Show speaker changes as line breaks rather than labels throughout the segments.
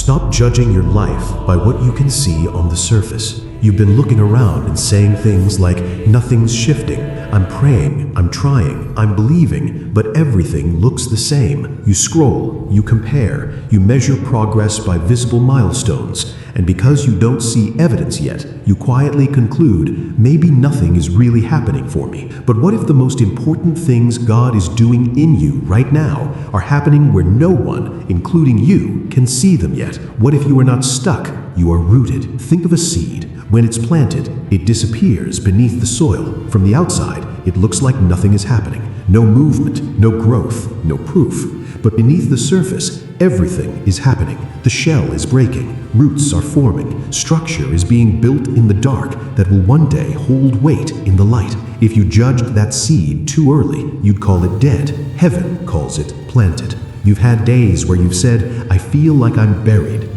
Stop judging your life by what you can see on the surface. You've been looking around and saying things like, nothing's shifting, I'm praying, I'm trying, I'm believing, but everything looks the same. You scroll, you compare, you measure progress by visible milestones, and because you don't see evidence yet, you quietly conclude, maybe nothing is really happening for me. But what if the most important things God is doing in you right now are happening where no one, including you, can see them yet? What if you are not stuck? You are rooted. Think of a seed. When it's planted, it disappears beneath the soil. From the outside, it looks like nothing is happening. No movement, no growth, no proof. But beneath the surface, everything is happening. The shell is breaking, roots are forming, structure is being built in the dark that will one day hold weight in the light. If you judged that seed too early, you'd call it dead. Heaven calls it planted. You've had days where you've said, I feel like I'm buried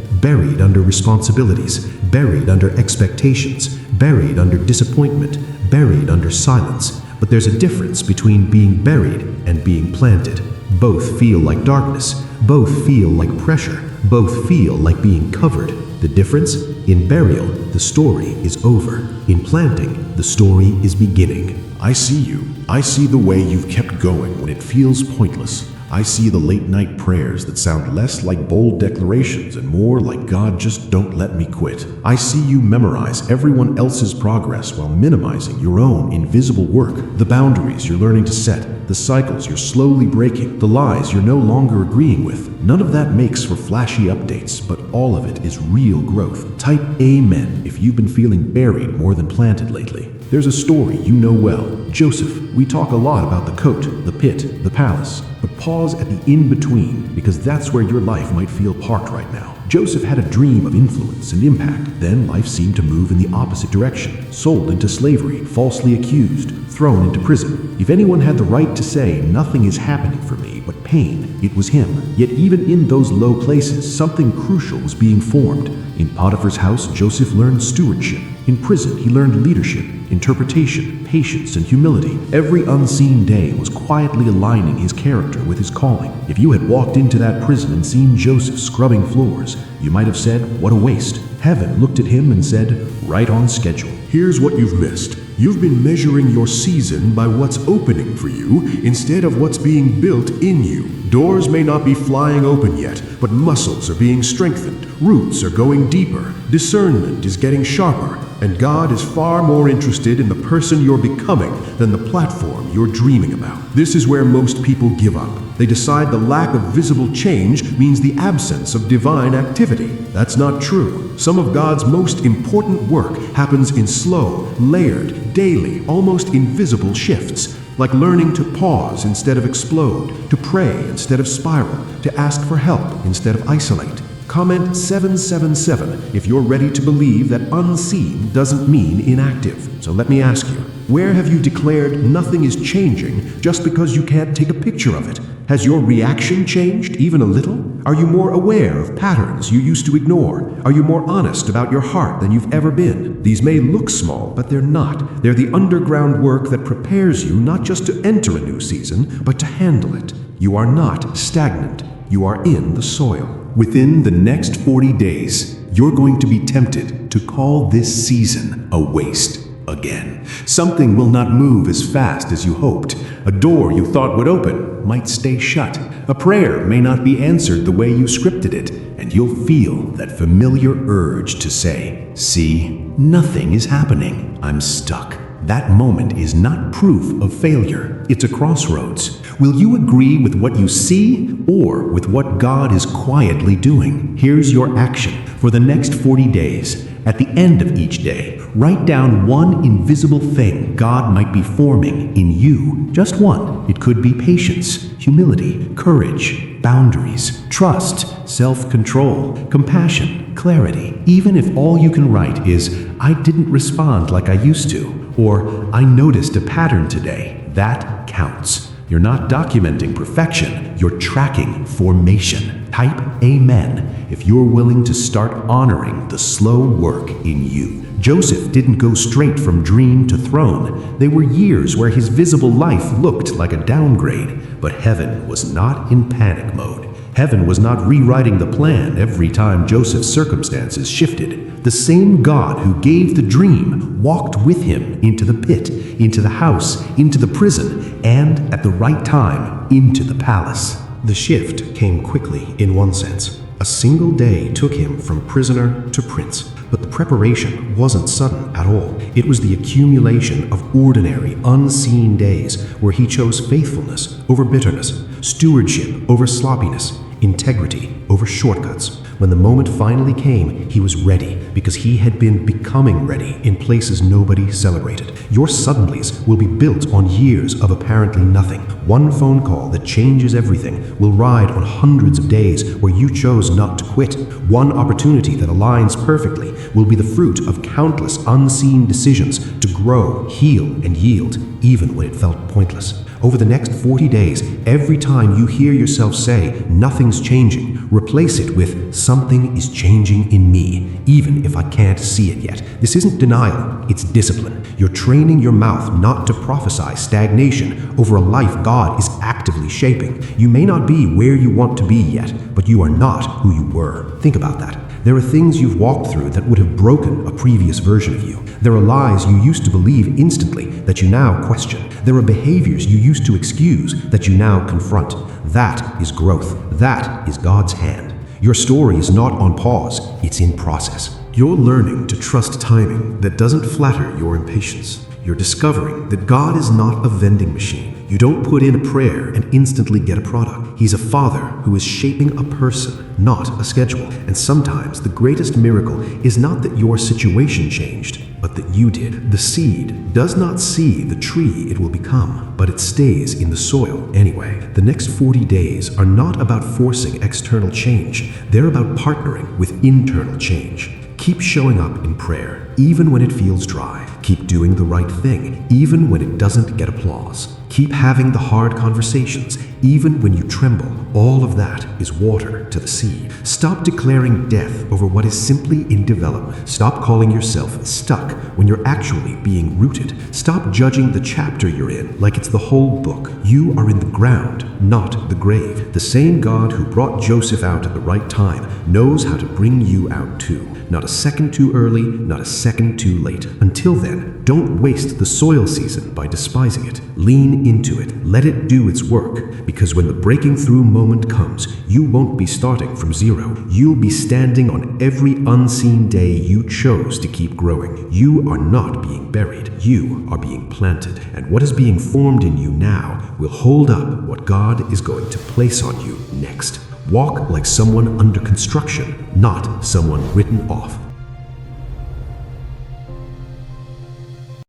under responsibilities, buried under expectations, buried under disappointment, buried under silence. But there's a difference between being buried and being planted. Both feel like darkness, both feel like pressure, both feel like being covered. The difference? In burial, the story is over. In planting, the story is beginning.
I see you. I see the way you've kept going when it feels pointless. I see the late-night prayers that sound less like bold declarations and more like, God, just don't let me quit. I see you memorize everyone else's progress while minimizing your own invisible work, the boundaries you're learning to set, the cycles you're slowly breaking, the lies you're no longer agreeing with. None of that makes for flashy updates, but all of it is real growth. Type Amen if you've been feeling buried more than planted lately. There's a story you know well. Joseph. We talk a lot about the coat, the pit, the palace, but pause at the in-between, because that's where your life might feel parked right now. Joseph had a dream of influence and impact. Then life seemed to move in the opposite direction. Sold into slavery, falsely accused, thrown into prison. If anyone had the right to say, nothing is happening for me but pain, it was him. Yet even in those low places, something crucial was being formed. In Potiphar's house, Joseph learned stewardship. In prison, he learned leadership, interpretation, patience, and humility. Every unseen day was quietly aligning his character with his calling. If you had walked into that prison and seen Joseph scrubbing floors, you might have said, what a waste. Heaven looked at him and said, right on schedule.
Here's what you've missed. You've been measuring your season by what's opening for you instead of what's being built in you. Doors may not be flying open yet, but muscles are being strengthened. Roots are going deeper. Discernment is getting sharper. And God is far more interested in the person you're becoming than the platform you're dreaming about. This is where most people give up. They decide the lack of visible change means the absence of divine activity. That's not true. Some of God's most important work happens in slow, layered, daily, almost invisible shifts. Like learning to pause instead of explode, to pray instead of spiral, to ask for help instead of isolate. Comment 777 if you're ready to believe that unseen doesn't mean inactive. So let me ask you, where have you declared nothing is changing just because you can't take a picture of it? Has your reaction changed even a little? Are you more aware of patterns you used to ignore? Are you more honest about your heart than you've ever been? These may look small, but they're not. They're the underground work that prepares you not just to enter a new season, but to handle it. You are not stagnant. You are in the soil.
Within the next 40 days, you're going to be tempted to call this season a waste again. Something will not move as fast as you hoped. A door you thought would open might stay shut. A prayer may not be answered the way you scripted it, and you'll feel that familiar urge to say, see, nothing is happening. I'm stuck. That moment is not proof of failure. It's a crossroads. Will you agree with what you see or with what God is quietly doing? Here's your action. For the next 40 days, at the end of each day, write down one invisible thing God might be forming in you. Just one. It could be patience, humility, courage, boundaries, trust, self-control, compassion, clarity. Even if all you can write is, I didn't respond like I used to, or I noticed a pattern today, that counts. You're not documenting perfection, you're tracking formation. Type Amen if you're willing to start honoring the slow work in you. Joseph didn't go straight from dream to throne. There were years where his visible life looked like a downgrade, but heaven was not in panic mode. Heaven was not rewriting the plan every time Joseph's circumstances shifted. The same God who gave the dream walked with him into the pit, into the house, into the prison, and at the right time, into the palace. The shift came quickly in one sense. A single day took him from prisoner to prince. But the preparation wasn't sudden at all. It was the accumulation of ordinary, unseen days where he chose faithfulness over bitterness, stewardship over sloppiness, integrity over shortcuts. When the moment finally came, he was ready because he had been becoming ready in places nobody celebrated. Your suddenlies will be built on years of apparently nothing. One phone call that changes everything will ride on hundreds of days where you chose not to quit. One opportunity that aligns perfectly will be the fruit of countless unseen decisions to grow, heal, and yield, even when it felt pointless. Over the next 40 days, every time you hear yourself say, "Nothing's changing," replace it with, "Something is changing in me, even if I can't see it yet." This isn't denial, it's discipline. You're training your mouth not to prophesy stagnation over a life God is actively shaping. You may not be where you want to be yet, but you are not who you were. Think about that. There are things you've walked through that would have broken a previous version of you. There are lies you used to believe instantly that you now question. There are behaviors you used to excuse that you now confront. That is growth. That is God's hand. Your story is not on pause, it's in process. You're learning to trust timing that doesn't flatter your impatience. You're discovering that God is not a vending machine. You don't put in a prayer and instantly get a product. He's a father who is shaping a person, not a schedule. And sometimes the greatest miracle is not that your situation changed, but that you did. The seed does not see the tree it will become, but it stays in the soil anyway. The next 40 days are not about forcing external change. They're about partnering with internal change. Keep showing up in prayer, even when it feels dry. Keep doing the right thing, even when it doesn't get applause. Keep having the hard conversations, even when you tremble. All of that is water to the seed. Stop declaring death over what is simply in development. Stop calling yourself stuck when you're actually being rooted. Stop judging the chapter you're in like it's the whole book. You are in the ground, not the grave. The same God who brought Joseph out at the right time knows how to bring you out too. Not a second too early, not a second too late. Until then, don't waste the soil season by despising it. Lean into it. Let it do its work. Because when the breaking through moment comes, you won't be starting from zero. You'll be standing on every unseen day you chose to keep growing. You are not being buried. You are being planted. And what is being formed in you now will hold up what God is going to place on you next. Walk like someone under construction, not someone written off.